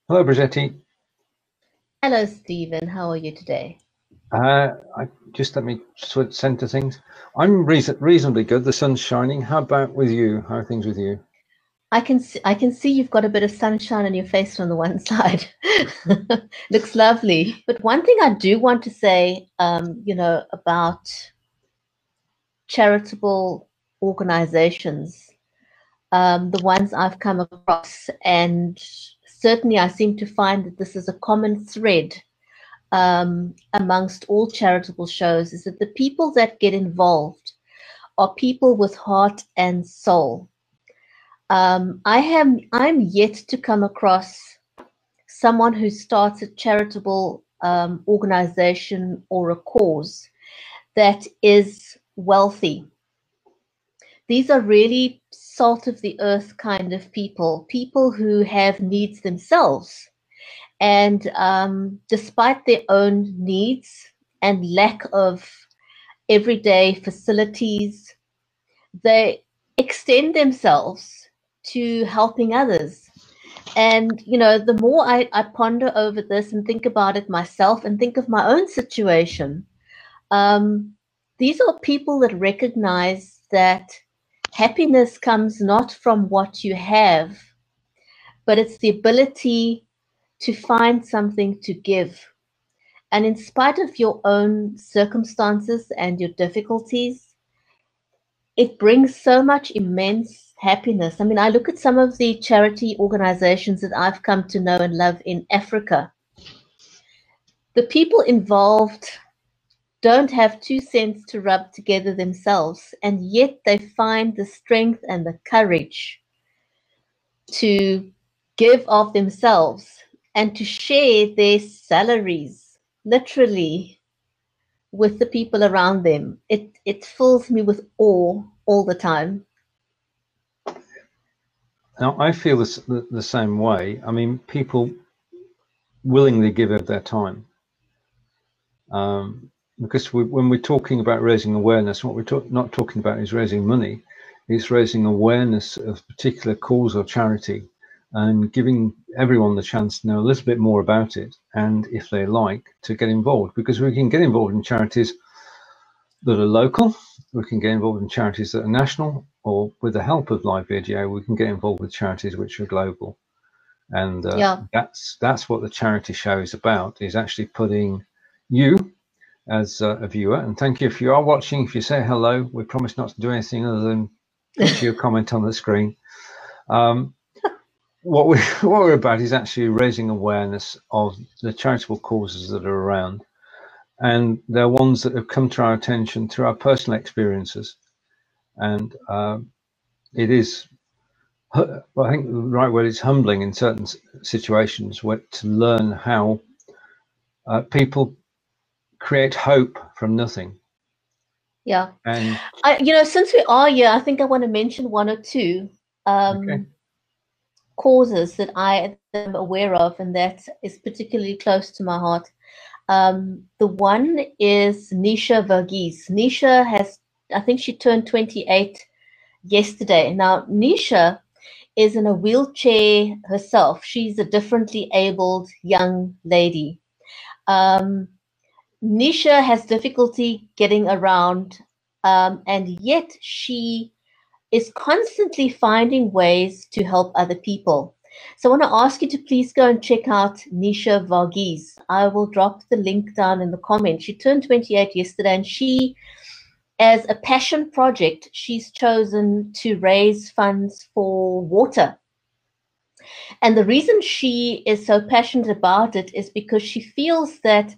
Hello, Bridgetti. Hello, Stephen. How are you today? I just let me center things. I'm reasonably good. The sun's shining. How about with you? How are things with you? I can see you've got a bit of sunshine on your face on the one side. Looks lovely. But one thing I do want to say, about charitable organizations, the ones I've come across, and certainly I seem to find that this is a common thread amongst all charitable shows, is that the people that get involved are people with heart and soul. I'm yet to come across someone who starts a charitable organization or a cause that is wealthy. These are really salt of the earth kind of people, people who have needs themselves. And despite their own needs and lack of everyday facilities, they extend themselves to helping others. And, the more I ponder over this and think about it myself and think of my own situation, um, these are people that recognize that happiness comes not from what you have, but it's the ability to find something to give. And in spite of your own circumstances and your difficulties, it brings so much immense happiness. I mean, I look at some of the charity organizations that I've come to know and love in Africa. The people involved don't have 2 cents to rub together themselves, and yet they find the strength and the courage to give of themselves and to share their salaries literally with the people around them. It fills me with awe all the time. Now, I feel the same way. I mean, people willingly give of their time. Because when we're talking about raising awareness, what we're not talking about is raising money. It's raising awareness of particular cause or charity and giving everyone the chance to know a little bit more about it, and if they like, to get involved. Because we can get involved in charities that are local, we can get involved in charities that are national, or with the help of live video, we can get involved with charities which are global. And Yeah. that's what the charity show is about, is actually putting you as a viewer, and thank you if you are watching. If you say hello, we promise not to do anything other than put your comment on the screen. What we're about is actually raising awareness of the charitable causes that are around, and they're ones that have come to our attention through our personal experiences. And it is, I think the right word is humbling in certain situations, to learn how people create hope from nothing. Yeah. And Since we are here, I think I want to mention one or two okay, causes that I am aware of and that is particularly close to my heart. The one is Nisha Verghese. Nisha has, I think she turned 28 yesterday. Now, Nisha is in a wheelchair herself. She's a differently abled young lady. Um, Nisha has difficulty getting around, and yet she is constantly finding ways to help other people. So I want to ask you to please go and check out Nisha Varghese. I will drop the link down in the comments. She turned 28 yesterday, and she, as a passion project, she's chosen to raise funds for water. And the reason she is so passionate about it is because she feels that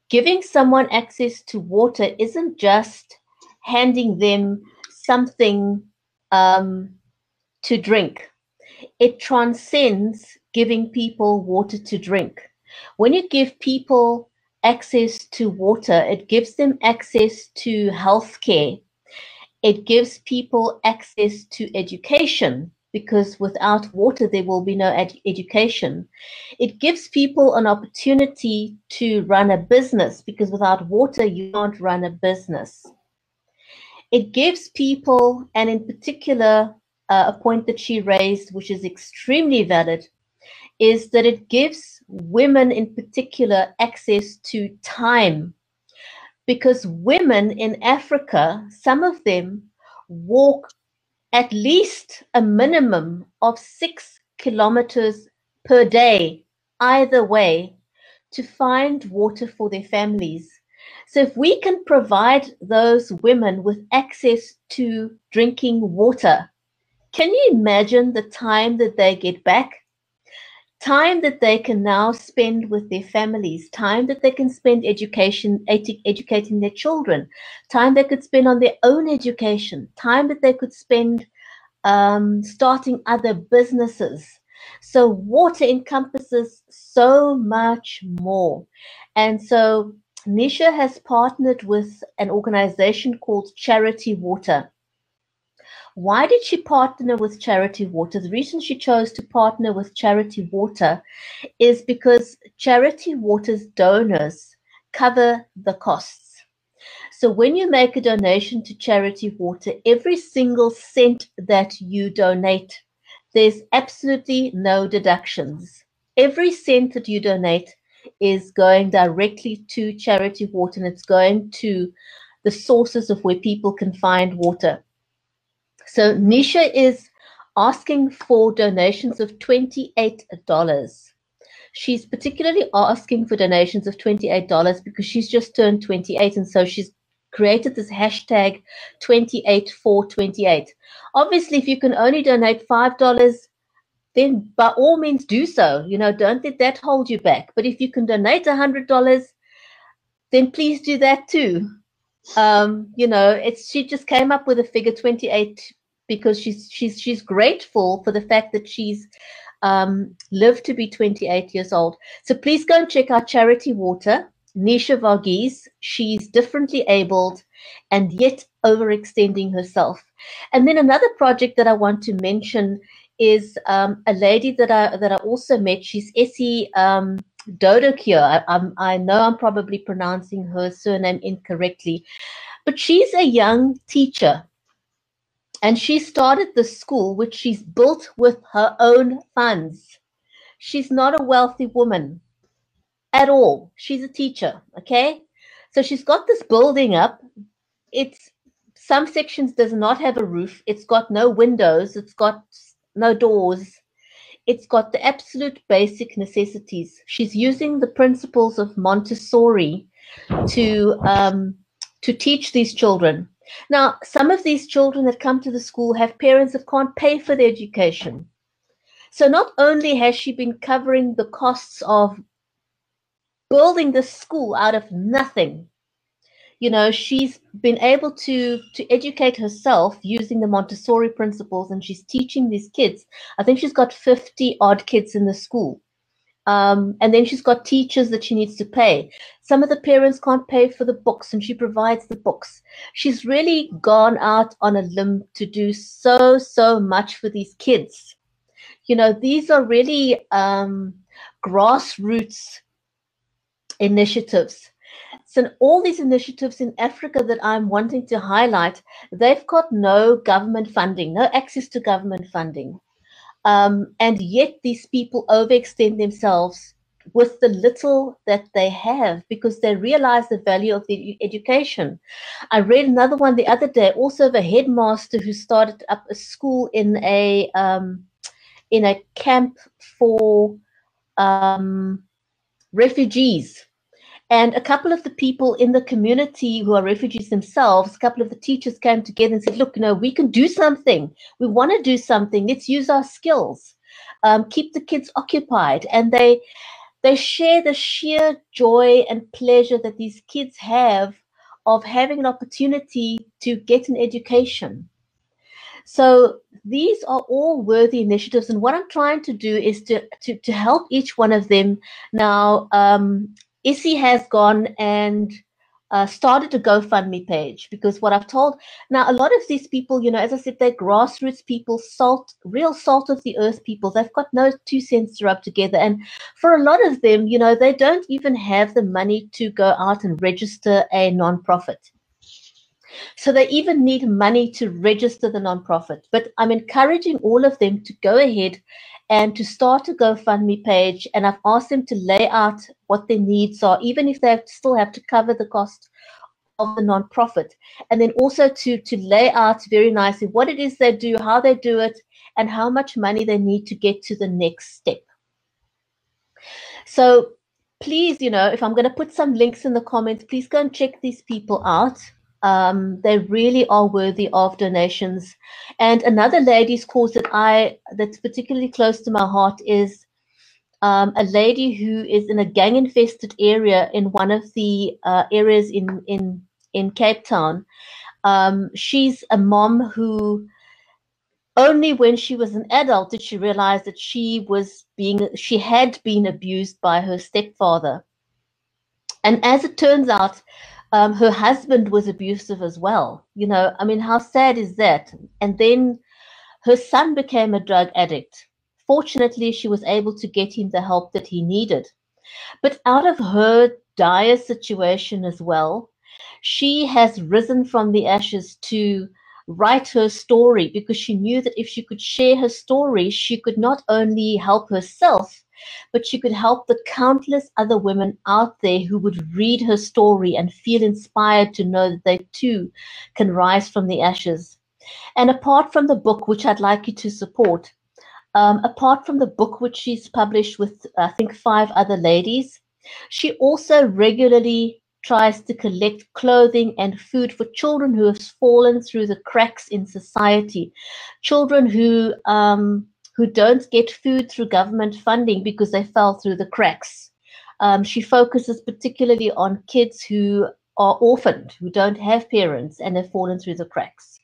giving someone access to water isn't just handing them something to drink. It transcends giving people water to drink. When you give people access to water, it gives them access to healthcare. It gives people access to education, because without water, there will be no education. It gives people an opportunity to run a business, because without water, you can't run a business. It gives people, and in particular, a point that she raised, which is extremely valid, is that it gives women in particular access to time, because women in Africa, some of them walk at least a minimum of 6 kilometers per day, either way, to find water for their families. So if we can provide those women with access to drinking water, can you imagine the time that they get back? Time that they can now spend with their families, time that they can spend educating their children, time they could spend on their own education, time that they could spend starting other businesses. So water encompasses so much more. And so Nisha has partnered with an organization called Charity Water. Why did she partner with Charity Water? The reason she chose to partner with Charity Water is because Charity Water's donors cover the costs. So when you make a donation to Charity Water, every single cent that you donate, there's absolutely no deductions. Every cent that you donate is going directly to Charity Water, and it's going to the sources of where people can find water. So Nisha is asking for donations of $28. She's particularly asking for donations of $28 because she's just turned 28, and so she's created this hashtag 28for28. Obviously, if you can only donate $5, then by all means do so. You know, don't let that hold you back. But if you can donate $100, then please do that too. You know, she just came up with a figure 28 because she's grateful for the fact that she's lived to be 28 years old. So please go and check out Charity Water. Nisha Varghese, she's differently abled and yet overextending herself. And then another project that I want to mention is a lady that I also met. She's Essie Dodokir. I know I'm probably pronouncing her surname incorrectly, but she's a young teacher. And she started the school, which she's built with her own funds. She's not a wealthy woman at all. She's a teacher, okay? So she's got this building up. Some sections does not have a roof. It's got no windows. It's got no doors. It's got the absolute basic necessities. She's using the principles of Montessori to teach these children. Now, some of these children that come to the school have parents that can't pay for their education. So not only has she been covering the costs of building this school out of nothing, you know, she's been able to educate herself using the Montessori principles, and she's teaching these kids. I think she's got 50 odd kids in the school. And then she's got teachers that she needs to pay. Some of the parents can't pay for the books, and she provides the books. She's really gone out on a limb to do so much for these kids. You know, these are really grassroots initiatives. So all these initiatives in Africa that I'm wanting to highlight, they've got no government funding, no access to government funding. And yet these people overextend themselves with the little that they have because they realize the value of the education. I read another one the other day, also of a headmaster who started up a school in a camp for refugees. And a couple of the people in the community who are refugees themselves, a couple of the teachers came together and said, look, you know, we can do something. We want to do something. Let's use our skills. Keep the kids occupied. And they share the sheer joy and pleasure that these kids have of having an opportunity to get an education. So these are all worthy initiatives. And what I'm trying to do is to help each one of them. Now, Issy has gone and started a GoFundMe page, because what I've told, now a lot of these people, you know, as I said, they're grassroots people, real salt of the earth people. They've got no 2 cents to rub together. And for a lot of them, you know, they don't even have the money to go out and register a nonprofit. So they even need money to register the nonprofit. But I'm encouraging all of them to go ahead and to start a GoFundMe page. And I've asked them to lay out what their needs are, even if they still have to cover the cost of the nonprofit. And then also to lay out very nicely what it is they do, how they do it, and how much money they need to get to the next step. So please, if I'm going to put some links in the comments, please go and check these people out. They really are worthy of donations. And another ladies' cause that's particularly close to my heart is a lady who is in a gang-infested area in one of the areas in Cape Town. She's a mom who only when she was an adult did she realize that she had been abused by her stepfather. And as it turns out, her husband was abusive as well. How sad is that? And then her son became a drug addict. Fortunately, she was able to get him the help that he needed. But out of her dire situation as well, she has risen from the ashes to write her story, because she knew that if she could share her story, she could not only help herself, but she could help the countless other women out there who would read her story and feel inspired to know that they too can rise from the ashes. And apart from the book, which I'd like you to support, apart from the book which she's published with, I think, 5 other ladies, she also regularly tries to collect clothing and food for children who have fallen through the cracks in society, children who don't get food through government funding because they fell through the cracks. She focuses particularly on kids who are orphaned, who don't have parents and have fallen through the cracks.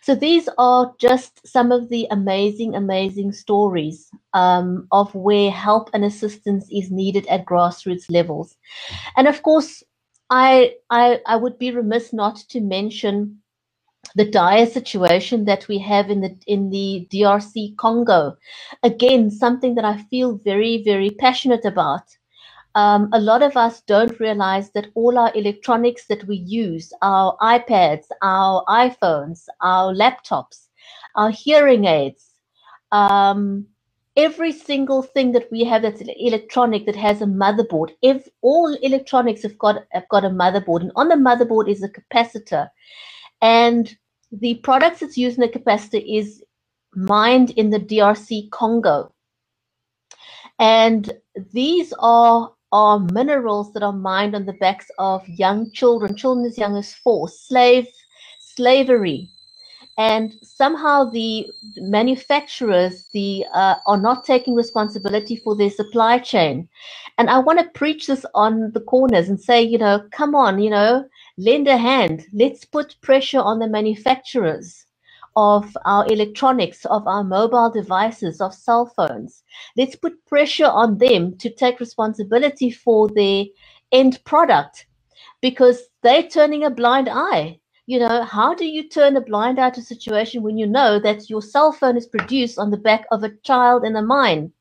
So these are just some of the amazing, amazing stories of where help and assistance is needed at grassroots levels. And of course, I would be remiss not to mention the dire situation that we have in the DRC Congo. Again, something that I feel very, very passionate about. A lot of us don't realize that all our electronics that we use, our iPads, our iPhones, our laptops, our hearing aids, every single thing that we have that's electronic that has a motherboard, all electronics have got a motherboard, and on the motherboard is a capacitor. And the products that's used in the capacitor is mined in the DRC Congo. And these are minerals that are mined on the backs of young children as young as 4, slavery. And somehow the manufacturers are not taking responsibility for their supply chain. And I want to preach this on the corners and say, come on, lend a hand. Let's put pressure on the manufacturers of our electronics, of our mobile devices, of cell phones. Let's put pressure on them to take responsibility for their end product, because they're turning a blind eye. How do you turn a blind eye to a situation when you know that your cell phone is produced on the back of a child in a mine?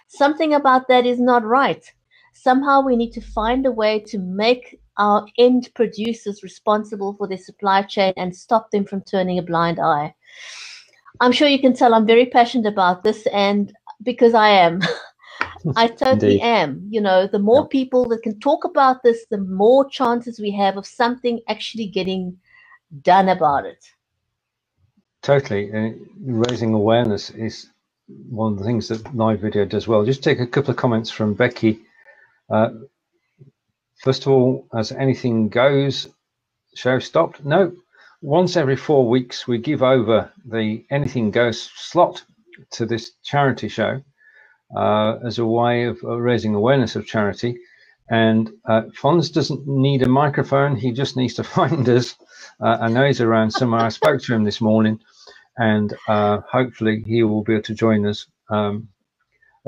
Something about that is not right. Somehow we need to find a way to make our end producers responsible for their supply chain and stop them from turning a blind eye. I'm sure you can tell I'm very passionate about this, and because I am. I totally am. The more people that can talk about this, the more chances we have of something actually getting done about it. Totally. Raising awareness is one of the things that live video does well. Just take a couple of comments from Becky. First of all, has anything goes show stopped? No. Once every 4 weeks, we give over the anything goes slot to this charity show as a way of raising awareness of charity. And Fonz doesn't need a microphone. He just needs to find us. I know he's around somewhere. I spoke to him this morning, and hopefully he will be able to join us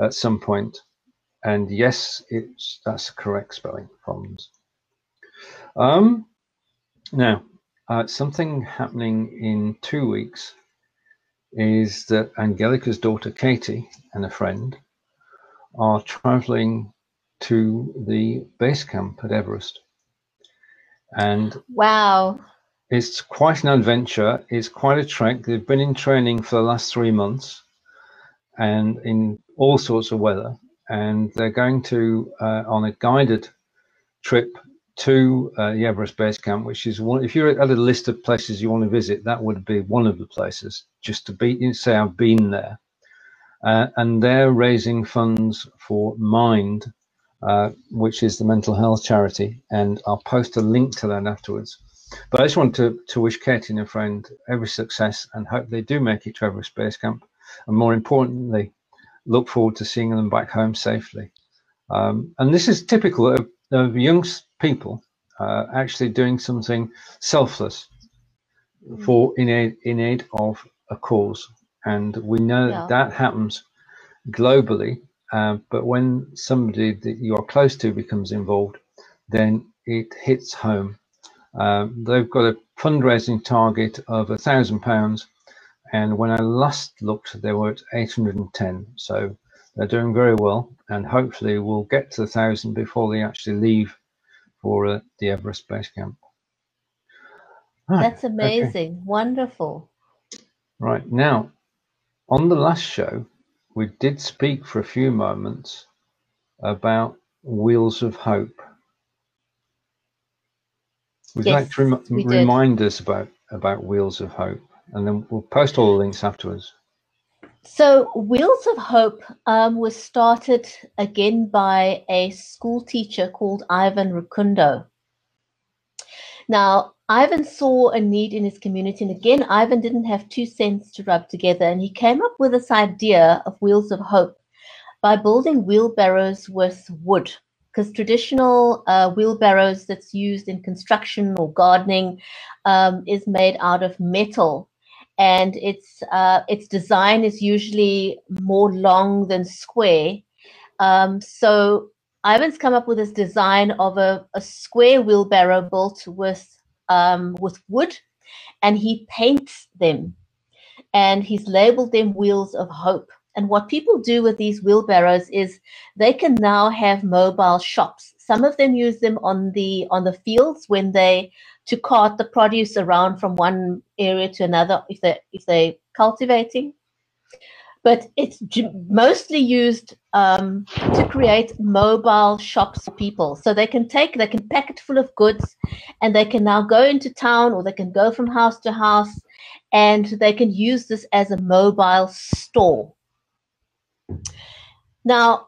at some point. And yes, that's the correct spelling, Fonz. Now, something happening in 2 weeks is that Angelica's daughter Katie and a friend are traveling to the base camp at Everest. And wow, It's quite an adventure. It's quite a trek. They've been in training for the last 3 months and in all sorts of weather. And they're going to, on a guided trip to the Everest Base Camp, which is one, if you're at a list of places you want to visit, that would be one of the places, just to be, say I've been there. And they're raising funds for Mind, which is the mental health charity, and I'll post a link to that afterwards. But I just want to wish Katie and her friend every success and hope they do make it to Everest Base Camp, and more importantly, look forward to seeing them back home safely. And this is typical of young people actually doing something selfless for in aid of a cause, and we know that happens globally. But when somebody that you are close to becomes involved, then it hits home. They've got a fundraising target of £1,000, and when I last looked, they were at 810. So they're doing very well, and hopefully we'll get to 1,000 before they actually leave for the Everest Base Camp. Right, that's amazing. Okay. Wonderful. Right, now, on the last show, we did speak for a few moments about Wheels of Hope. Would you like to remind us about Wheels of Hope? And then we'll post all the links afterwards. So Wheels of Hope was started again by a school teacher called Ivan Rukundo. Now, Ivan saw a need in his community, and again, Ivan didn't have 2 cents to rub together, and he came up with this idea of Wheels of Hope by building wheelbarrows with wood, because traditional wheelbarrows that's used in construction or gardening is made out of metal, and its design is usually more long than square. So Ivan's come up with this design of a square wheelbarrow built with wood, and he paints them, and he's labeled them Wheels of Hope. And what people do with these wheelbarrows is they can now have mobile shops. Some of them use them on the fields when to cart the produce around from one area to another if they're cultivating. But it's mostly used to create mobile shops for people. So they can pack it full of goods, and they can now go into town, or they can go from house to house, and they can use this as a mobile store. Now,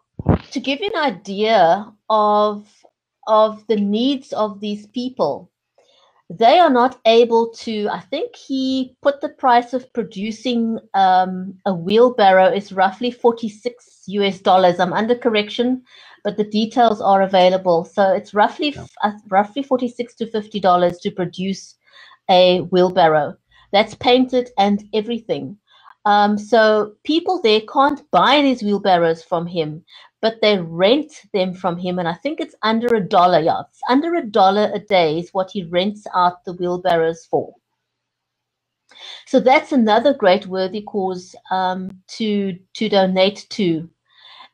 to give you an idea of the needs of these people, they are not able to, I think he put the price of producing a wheelbarrow is roughly $46. I'm under correction, but the details are available. So it's roughly $46 to $50 to produce a wheelbarrow. That's painted and everything. So people there can't buy these wheelbarrows from him, but they rent them from him, and I think it's under $1. Yeah, it's under $1 a day is what he rents out the wheelbarrows for. So that's another great worthy cause to donate to.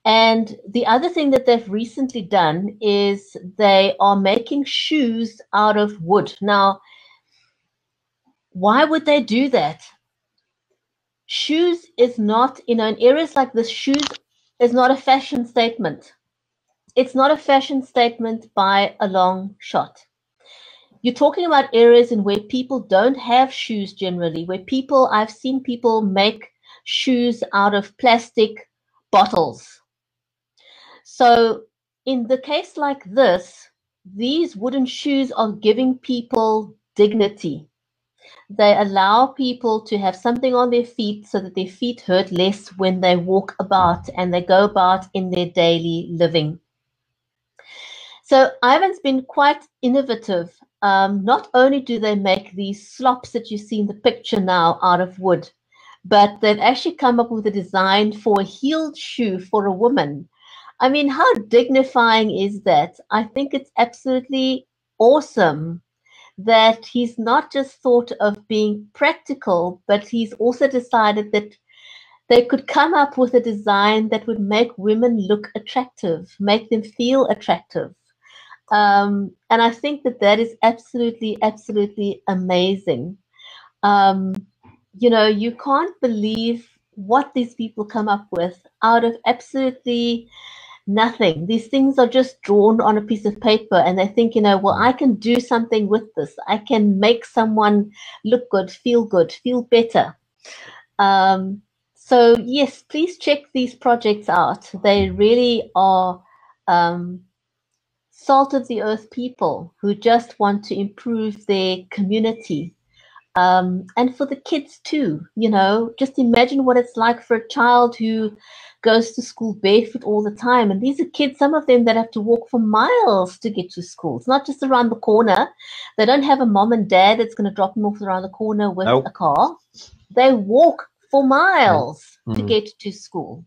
And the other thing that they've recently done is they are making shoes out of wood. Now, why would they do that? Shoes is not, in areas like this, shoes is not a fashion statement. It's not a fashion statement by a long shot. You're talking about areas in where people don't have shoes generally, where I've seen people make shoes out of plastic bottles. So in the case like this, these wooden shoes are giving people dignity. They allow people to have something on their feet so that their feet hurt less when they walk about and they go about in their daily living. So Ivan's been quite innovative. Not only do they make these slops that you see in the picture now out of wood, but they've actually come up with a design for a heeled shoe for a woman. I mean, how dignifying is that? I think it's absolutely awesome that he's not just thought of being practical, but he's also decided that they could come up with a design that would make women look attractive, make them feel attractive. And I think that that is absolutely, absolutely amazing. You know, you can't believe what these people come up with out of absolutely nothing. These things are just drawn on a piece of paper, and they think, you know, well, I can do something with this. I can make someone look good, feel better. So yes, please check these projects out. They really are salt of the earth people who just want to improve their community. And for the kids too, you know, just imagine what it's like for a child who goes to school barefoot all the time. And these are kids, some of them that have to walk for miles to get to school. It's not just around the corner. They don't have a mom and dad that's going to drop them off around the corner with a car. They walk for miles to get to school.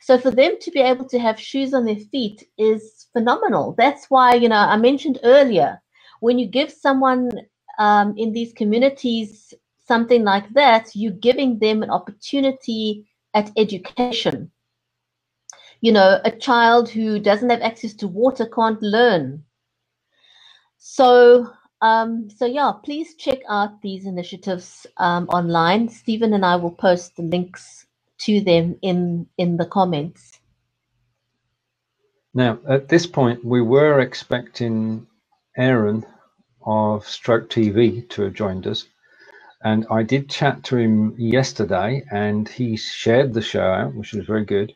So for them to be able to have shoes on their feet is phenomenal. That's why, you know, I mentioned earlier, when you give someone in these communities something like that, you're giving them an opportunity at education. You know, a child who doesn't have access to water can't learn. So yeah, please check out these initiatives online. Stephen and I will post the links to them in the comments. Now, at this point, we were expecting Aaron of Stroke TV to have joined us, and I did chat to him yesterday, and he shared the show out, which was very good.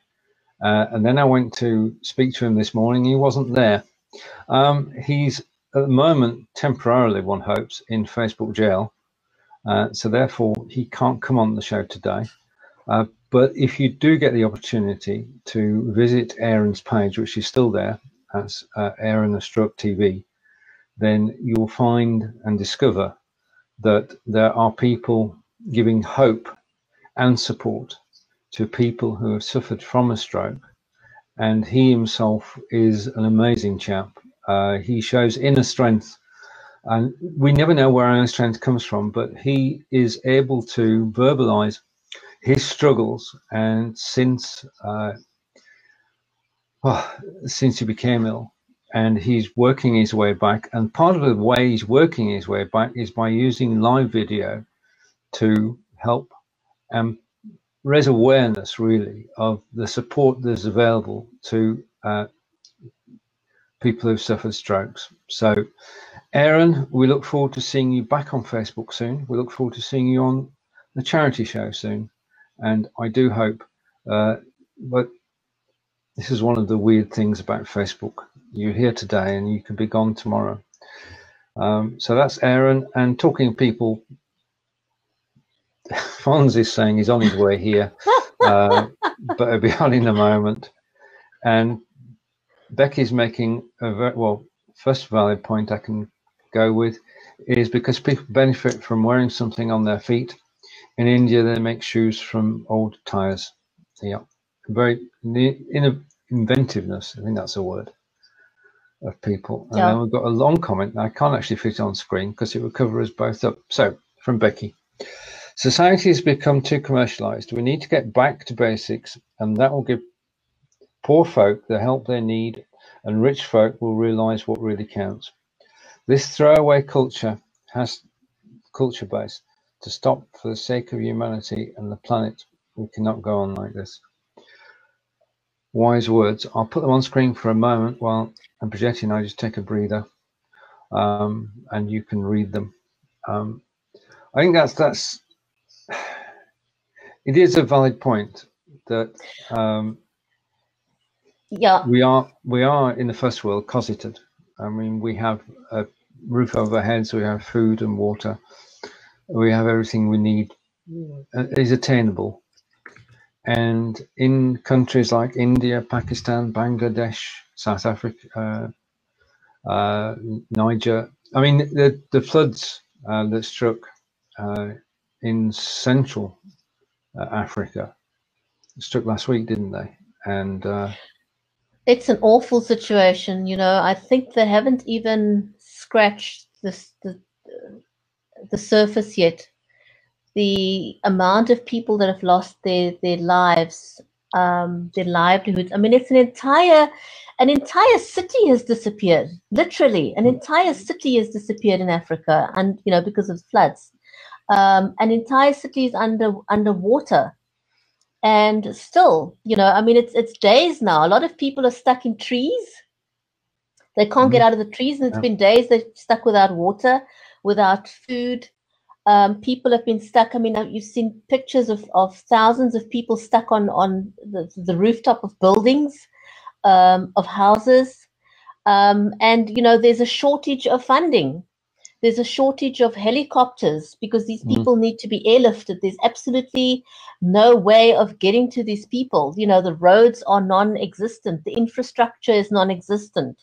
And then I went to speak to him this morning. He wasn't there. He's at the moment temporarily, one hopes, in Facebook jail, so therefore he can't come on the show today. But if you do get the opportunity to visit Aaron's page, which is still there, that's Aaron of Stroke TV, then you'll find and discover that there are people giving hope and support to people who have suffered from a stroke. And he himself is an amazing chap. He shows inner strength, and we never know where our inner strength comes from, but he is able to verbalize his struggles, and since he became ill, and he's working his way back. And part of the way he's working his way back is by using live video to help raise awareness, really, of the support that's available to people who've suffered strokes. So, Aaron, we look forward to seeing you back on Facebook soon. We look forward to seeing you on the charity show soon. And I do hope, but this is one of the weird things about Facebook. You're here today and you can be gone tomorrow. So that's Aaron. And talking people, Fonz is saying he's on his way here, but he'll be on in a moment. And Becky's making a very, well, first valid point I can go with is because people benefit from wearing something on their feet. In India, they make shoes from old tires. Yeah, very inventiveness, I think that's a word, of people. And then we've got a long comment. I can't actually fit it on screen because it would cover us both up. So, from Becky. Society has become too commercialized. We need to get back to basics, and that will give poor folk the help they need, and rich folk will realize what really counts. This throwaway culture has culture base to stop for the sake of humanity and the planet. We cannot go on like this. Wise words. I'll put them on screen for a moment while Bridgetti and I just take a breather, and you can read them. I think that's it is a valid point that we are in the first world cosseted. I mean, we have a roof over our heads, we have food and water, we have everything we need is attainable. And in countries like India, Pakistan, Bangladesh, South Africa, Niger, I mean, the floods that struck in Central Africa struck last week, didn't they? And it's an awful situation. You know, I think they haven't even scratched the surface yet. The amount of people that have lost their lives, their livelihoods. I mean, it's an entire An entire city has disappeared. Literally, an entire city has disappeared in Africa, and because of floods. An entire city is underwater, and still, I mean, it's days now. A lot of people are stuck in trees. They can't get out of the trees, and it's been days they're stuck without water, without food. People have been stuck. I mean, you've seen pictures of thousands of people stuck on the rooftop of buildings, of houses. And, there's a shortage of funding. There's a shortage of helicopters because these people need to be airlifted. There's absolutely no way of getting to these people. The roads are non-existent. The infrastructure is non-existent.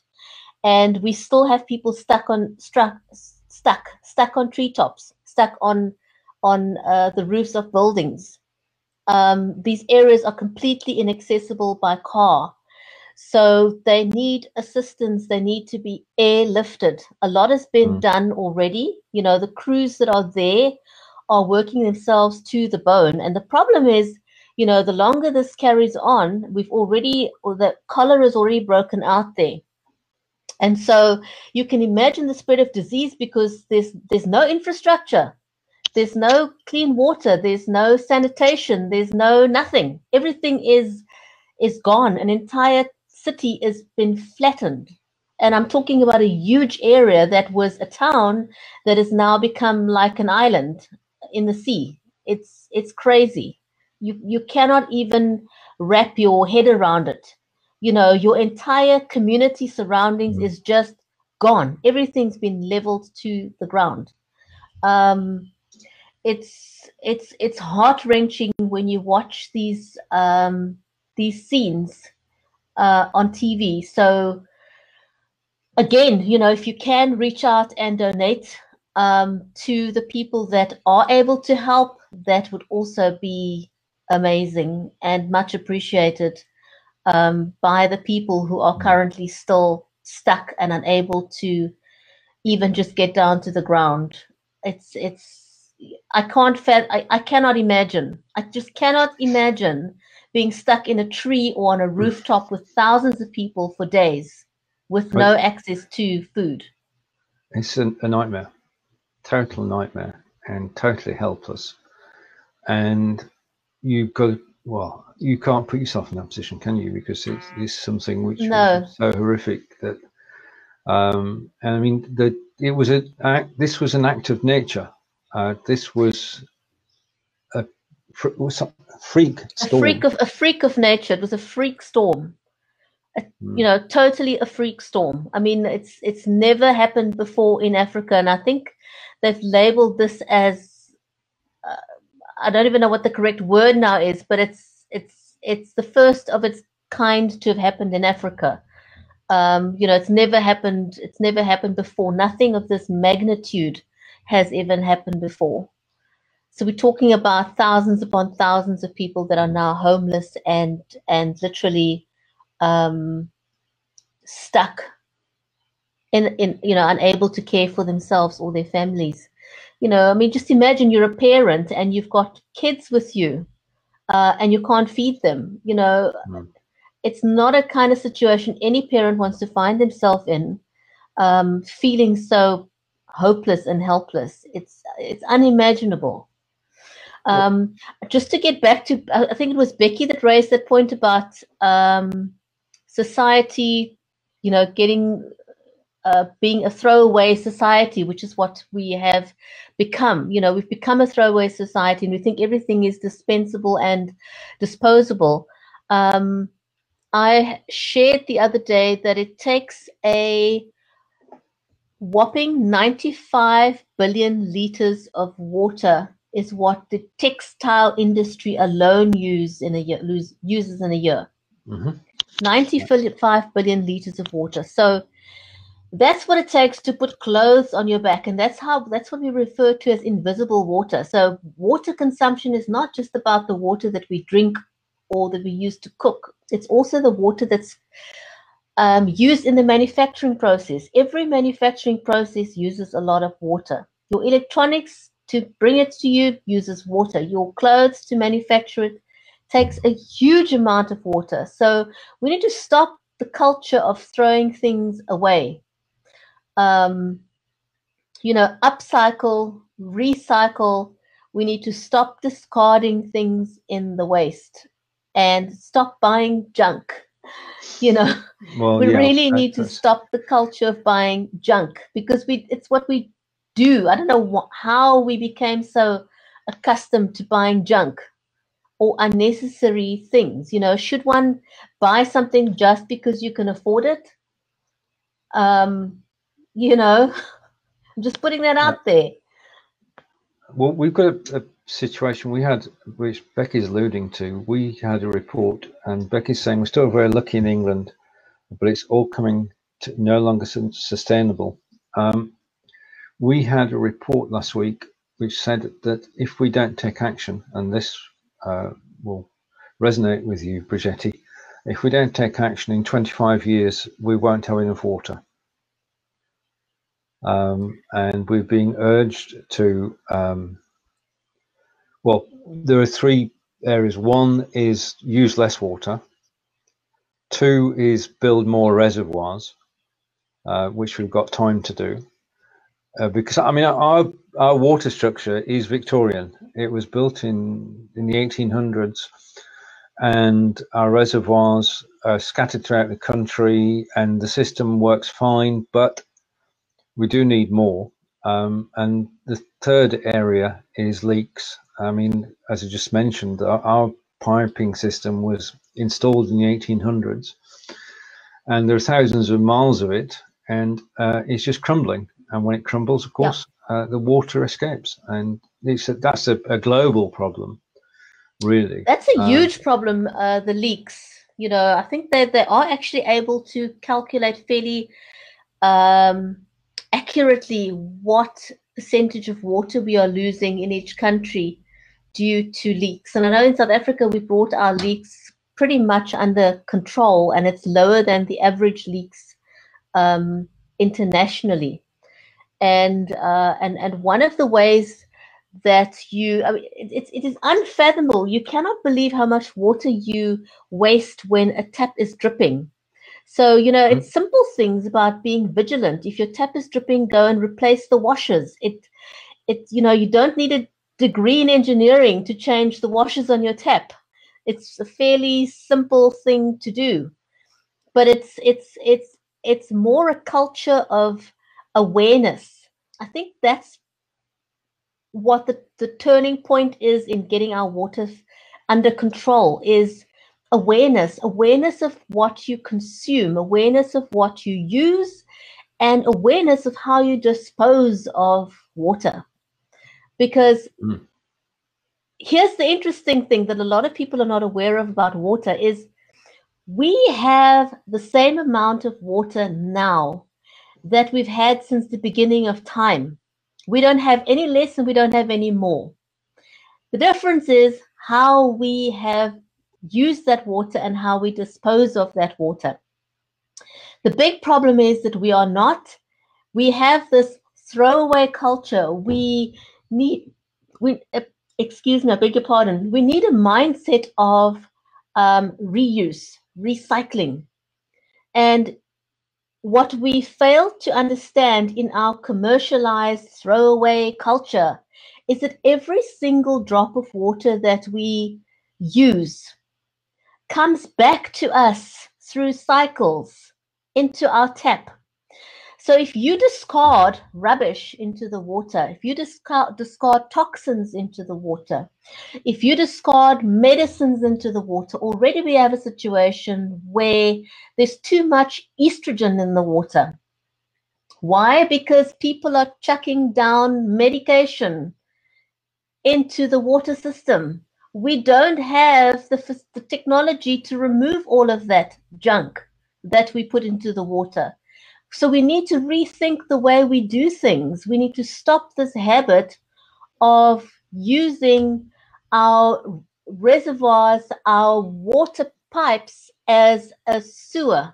And we still have people stuck on treetops, stuck on the roofs of buildings. These areas are completely inaccessible by car. So they need assistance. They need to be airlifted. A lot has been done already. The crews that are there are working themselves to the bone. And the problem is, the longer this carries on, the cholera is already broken out there. And so you can imagine the spread of disease because there's no infrastructure. There's no clean water. There's no sanitation. There's no nothing. Everything is gone. An entire city has been flattened. And I'm talking about a huge area that was a town that has now become like an island in the sea. It's crazy. You cannot even wrap your head around it. Your entire community surroundings is just gone. Everything's been leveled to the ground. It's heart-wrenching when you watch these scenes on TV. So again, if you can reach out and donate to the people that are able to help, that would also be amazing and much appreciated by the people who are currently still stuck and unable to even just get down to the ground. I cannot imagine. I just cannot imagine being stuck in a tree or on a rooftop with thousands of people for days with no access to food. It's a nightmare, total nightmare, and totally helpless. And you can't put yourself in that position, can you? Because it's something which is so horrific that, and I mean, this was an act of nature. This was a freak storm. A freak of nature. It was a freak storm. Totally a freak storm. I mean, it's never happened before in Africa, and I think they've labeled this as I don't even know what the correct word now is, but it's the first of its kind to have happened in Africa. It's never happened. It's never happened before. Nothing of this magnitude has even happened before. So we're talking about thousands upon thousands of people that are now homeless and literally stuck in unable to care for themselves or their families. I mean, just imagine you're a parent and you've got kids with you and you can't feed them. It's not a kind of situation any parent wants to find themselves in, feeling so hopeless and helpless. It's unimaginable. Just to get back to, I think it was Becky that raised that point about society, being a throwaway society, which is what we have become. We've become a throwaway society, and we think everything is dispensable and disposable. I shared the other day that it takes a whopping 95 billion liters of water is what the textile industry alone uses in a year. 95 billion liters of water. So that's what it takes to put clothes on your back, and that's what we refer to as invisible water. So water consumption is not just about the water that we drink or that we use to cook. It's also the water that's used in the manufacturing process. Every manufacturing process uses a lot of water. Your electronics, to bring it to you, uses water. Your clothes, to manufacture it, takes a huge amount of water. So we need to stop the culture of throwing things away. You know, upcycle, recycle. We need to stop discarding things in the waste and stop buying junk. You know, Well, we yeah, really need to stop the culture of buying junk, because it's what we do. I don't know how we became so accustomed to buying junk or unnecessary things. You know, should one buy something just because you can afford it? You know, I'm just putting that out there. Well, we've got a situation we had, which Becky's alluding to. We had a report, and Becky's saying we're still very lucky in England, but it's all coming to no longer sustainable. We had a report last week which said that if we don't take action, and this will resonate with you, Bridgetti, if we don't take action in 25 years, we won't have enough water. And we're being urged to, well, there are three areas. One is use less water. Two is build more reservoirs, which we've got time to do. Because, I mean, our water structure is Victorian. It was built in the 1800s, and our reservoirs are scattered throughout the country, and the system works fine, but we do need more. And the third area is leaks. I mean, as I just mentioned, our piping system was installed in the 1800s, and there are thousands of miles of it, and it's just crumbling. And when it crumbles, of course, the water escapes, and that's a global problem, really. That's a huge problem, the leaks. You know, I think that they are actually able to calculate fairly accurately what percentage of water we are losing in each country due to leaks. And I know in South Africa, we brought our leaks pretty much under control, and it's lower than the average leaks internationally. And one of the ways that I mean, it is unfathomable. You cannot believe how much water you waste when a tap is dripping. So, you know, it's simple things about being vigilant. If your tap is dripping, go and replace the washers. You know, you don't need a degree in engineering to change the washers on your tap. It's a fairly simple thing to do, but it's more a culture of awareness. I think that's what the turning point is in getting our water under control, is awareness of what you consume, awareness of what you use, and awareness of how you dispose of water. Because here's the interesting thing that a lot of people are not aware of about water is we have the same amount of water now that we've had since the beginning of time. We don't have any less and we don't have any more. The difference is how we have used that water and how we dispose of that water. The big problem is that we have this throwaway culture. Excuse me, I beg your pardon. We need a mindset of reuse, recycling. And what we fail to understand in our commercialized throwaway culture is that every single drop of water that we use comes back to us through cycles into our tap. So if you discard rubbish into the water, if you discard toxins into the water, if you discard medicines into the water, already we have a situation where there's too much estrogen in the water. Why? Because people are chucking down medication into the water system. We don't have the technology to remove all of that junk that we put into the water. So we need to rethink the way we do things. We need to stop this habit of using our reservoirs, our water pipes as a sewer.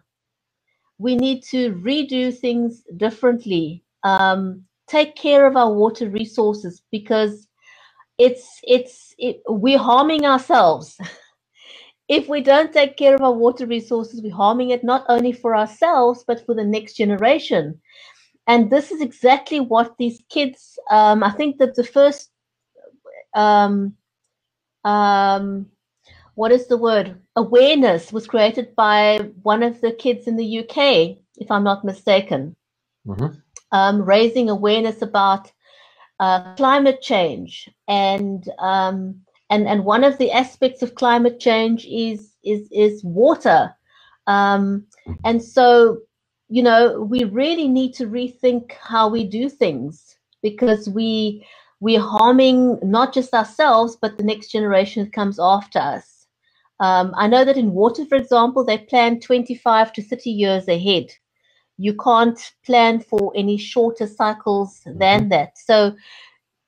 We need to redo things differently. Take care of our water resources, because we're harming ourselves if we don't take care of our water resources, we're harming it not only for ourselves, but for the next generation. And this is exactly what these kids, I think that the first, what is the word? Awareness was created by one of the kids in the UK, if I'm not mistaken, raising awareness about climate change, and one of the aspects of climate change is water, and so we really need to rethink how we do things, because we're harming not just ourselves but the next generation that comes after us. I know that in water, for example, they plan 25 to 30 years ahead. You can't plan for any shorter cycles than that. So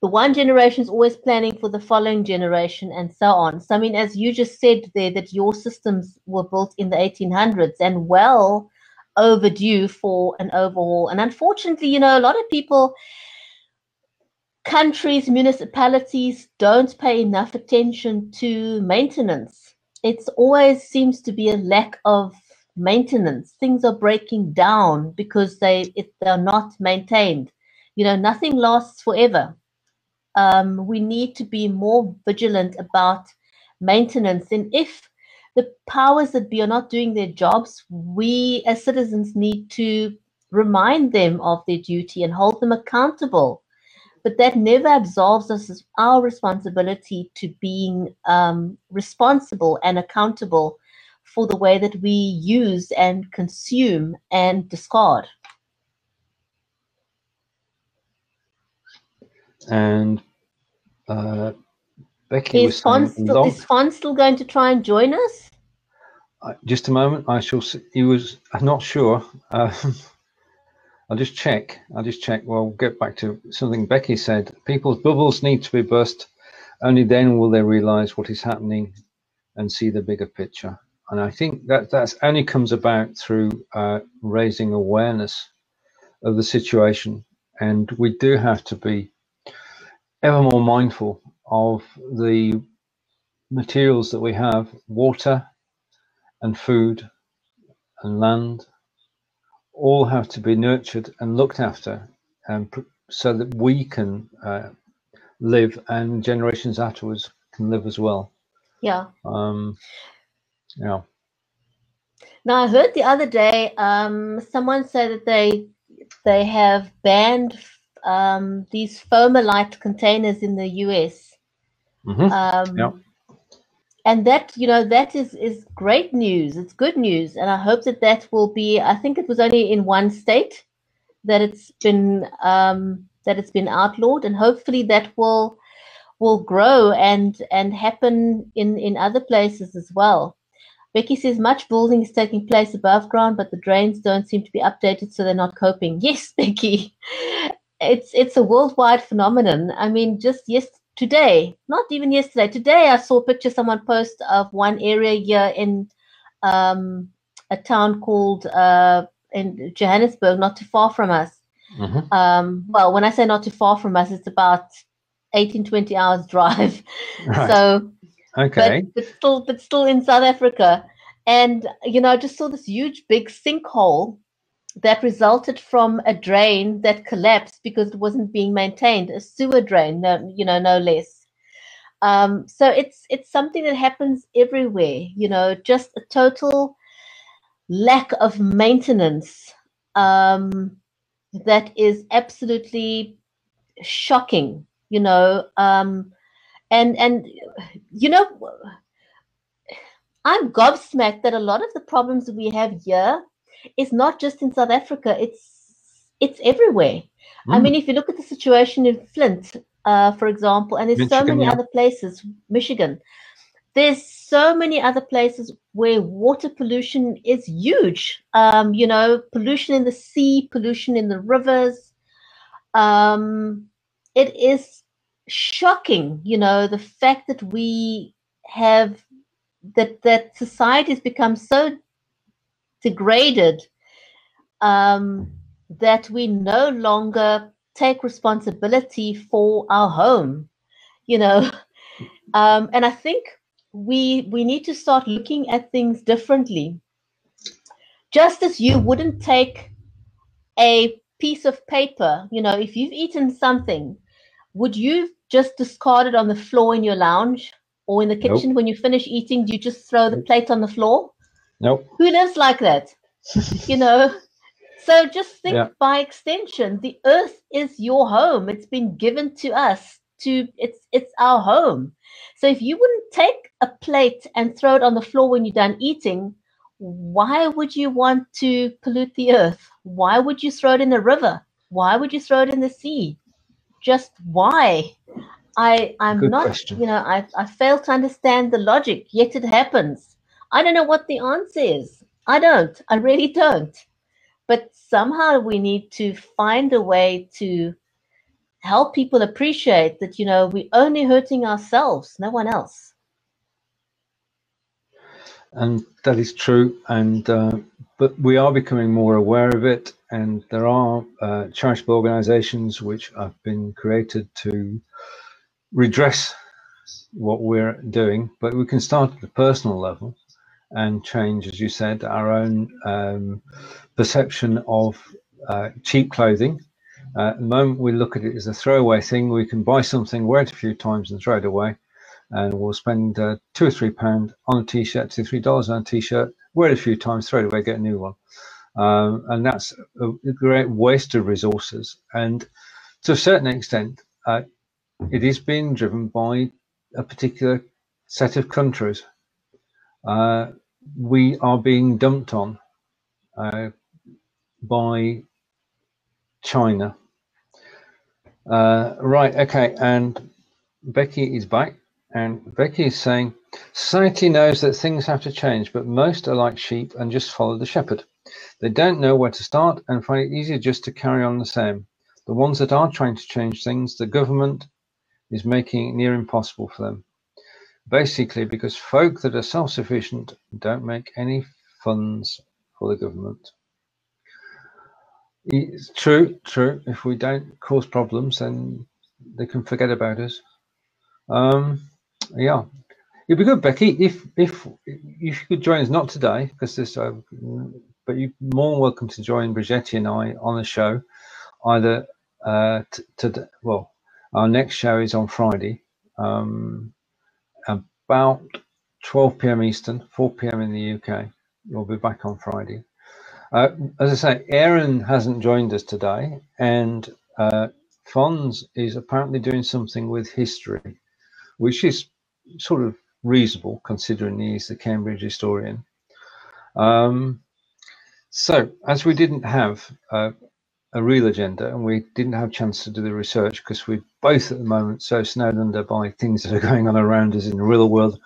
the one generation is always planning for the following generation, and so on. So, I mean, as you just said there, that your systems were built in the 1800s and well overdue for an overhaul. And unfortunately, a lot of people, countries, municipalities don't pay enough attention to maintenance. It always seems to be a lack of maintenance. Things are breaking down because they're not maintained. Nothing lasts forever. We need to be more vigilant about maintenance. And if the powers that be are not doing their jobs, we as citizens need to remind them of their duty and hold them accountable. But that never absolves us of our responsibility to being responsible and accountable for the way that we use and consume and discard. And Becky was saying, is Fonz still going to try and join us? Just a moment. I shall see. I'm not sure. I'll just check. We'll get back to something Becky said. People's bubbles need to be burst. Only then will they realize what is happening and see the bigger picture. And I think that only comes about through raising awareness of the situation. And we do have to be ever more mindful of the materials that we have, water and food and land, all have to be nurtured and looked after, so that we can live and generations afterwards can live as well. Yeah. Yeah. Now, I heard the other day someone say that they have banned these Fomalite containers in the US. Yeah. And that, that is great news. It's good news. And I hope that will be, I think it was only in one state that it's been outlawed, and hopefully that will grow and happen in other places as well. Becky says much building is taking place above ground, but the drains don't seem to be updated, so they're not coping. Yes, Becky, it's a worldwide phenomenon. I mean, just today, not even yesterday, today I saw a picture someone post of one area here in a town called in Johannesburg, not too far from us. Well, when I say not too far from us, it's about 18-20 hours drive. Right. So, okay, but still in South Africa, and I just saw this huge big sinkhole that resulted from a drain that collapsed because it wasn't being maintained, a sewer drain, no less. So it's something that happens everywhere, just a total lack of maintenance that is absolutely shocking, and I'm gobsmacked that a lot of the problems we have here is not just in South Africa, it's everywhere. I mean, if you look at the situation in Flint, for example, and there's Michigan, so many other places, Michigan, there's so many other places where water pollution is huge. Pollution in the sea, pollution in the rivers. It is shocking, the fact that we have that society has become so degraded that we no longer take responsibility for our home, and I think we need to start looking at things differently. Just as you wouldn't take a piece of paper, you know, if you've eaten something, would you just discard it on the floor in your lounge or in the kitchen? Nope. When you finish eating, do you just throw the plate on the floor? Nope. Who lives like that? You know? So just think, Yeah. by extension, the earth is your home. It's been given to us. It's our home. So if you wouldn't take a plate and throw it on the floor when you're done eating, why would you want to pollute the earth? Why would you throw it in the river? Why would you throw it in the sea? Just why? I'm Good not, question. you know, I fail to understand the logic, yet it happens. I don't know what the answer is. I really don't. But somehow we need to find a way to help people appreciate that, you know, we're only hurting ourselves, no one else. And that is true. And but we are becoming more aware of it. And there are charitable organisations which have been created to redress what we're doing. But we can start at the personal level and change, as you said, our own perception of cheap clothing. At the moment, we look at it as a throwaway thing. We can buy something, wear it a few times, and throw it away. And we'll spend £2 or £3 on a t-shirt, $2 or $3 on a t-shirt, wear it a few times, throw it away, get a new one. And that's a great waste of resources. And to a certain extent, it is being driven by a particular set of countries. We are being dumped on by China. Right, okay, and Becky is back, and Becky is saying, society knows that things have to change, but most are like sheep and just follow the shepherd. They don't know where to start and find it easier just to carry on the same. The ones that are trying to change things, the government is making it near impossible for them. Basically, because folk that are self-sufficient don't make any funds for the government. It's true. If we don't cause problems, then they can forget about us. Yeah, it'd be good, Becky, if you could join us, not today, because this, but you're more than welcome to join Bridgetti and I on the show, either well, our next show is on Friday, about 12 p.m. Eastern, 4 p.m. in the UK. We'll be back on Friday. As I say, Aaron hasn't joined us today, and Fonz is apparently doing something with history, which is sort of reasonable considering he's the Cambridge historian. So as we didn't have a real agenda and we didn't have a chance to do the research because we're both at the moment so snowed under by things that are going on around us in the real world,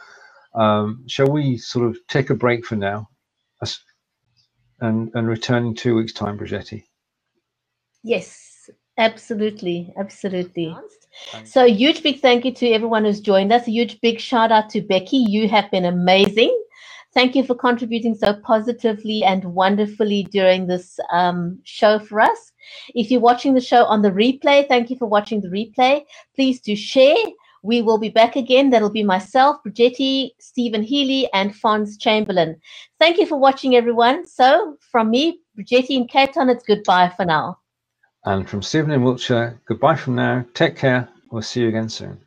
shall we sort of take a break for now and return in 2 weeks' time, Bridgetti? Yes, absolutely. So a huge big thank you to everyone who's joined us. A huge big shout out to Becky. You have been amazing. Thank you for contributing so positively and wonderfully during this show for us. If you're watching the show on the replay, thank you for watching the replay. Please do share. We will be back again. That'll be myself, Bridgetti, Stephen Healey, and Fonz Chamberlain. Thank you for watching, everyone. So from me, Bridgetti in Cape Town, it's goodbye for now. And from Stephen in Wiltshire, goodbye from now. Take care. We'll see you again soon.